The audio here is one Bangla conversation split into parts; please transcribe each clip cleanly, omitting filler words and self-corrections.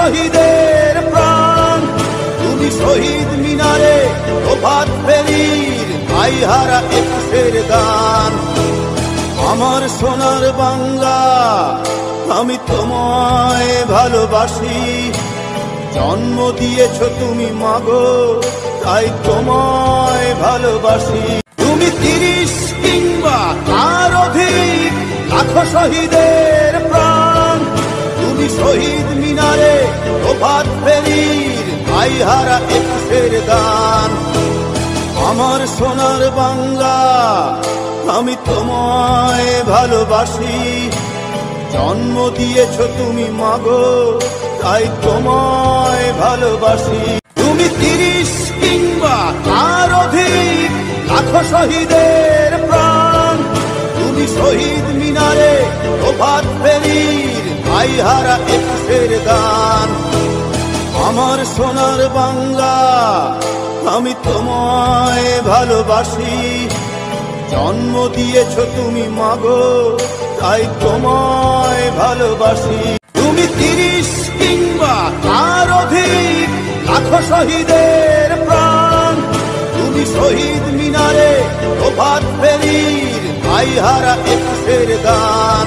শহীদের প্রাণ। তুমি শহীদ মিনারে প্রভাত ফেরির ভাইহারা একুশের গান। আমার সোনার বাংলা আমি তোমায় ভালোবাসি। জন্ম দিয়েছ তুমি মাগো, তাই তোমায় ভালোবাসি। তুমি 30 কিংবা তার অধিক লাখো শহীদের প্রাণ। তুমি শহীদ মিনারে প্রভাত ফেরির ভাইহারা একুশের গান। আমার সোনার বাংলা আমি তোমায় ভালোবাসি। জন্ম দিয়েছ তুমি মাগো, তাই তোমায় ভালোবাসি। তুমি 30 কিংবা তার অধিক লাখো শহীদের প্রাণ। তুমি শহীদ মিনারে প্রভাত ফেরির ভাইহারা একুশের গান। আমার সোনার বাংলা আমি তোমায় ভালোবাসি। জন্ম দিয়েছ তুমি মাগো, তাই তোমায় ভালোবাসি। তুমি 30 কিংবা তার অধিক লাখো শহীদের প্রাণ। তুমি শহীদ মিনারে প্রভাত ফেরির ভাইহারা একুশের গান।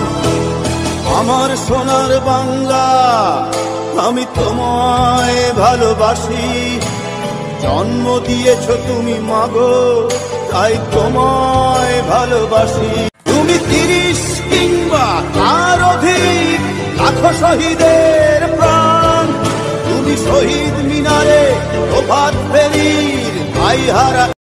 আমার সোনার বাংলা আমি তোমায় ভালোবাসি। জন্ম দিয়েছ তুমি মাগো, তাই তোমায় ভালোবাসি। তুমি 30 কিংবা তার অধিক লাখো শহীদের প্রাণ। তুমি শহীদ মিনারে প্রভাত ফেরির ভাইহারা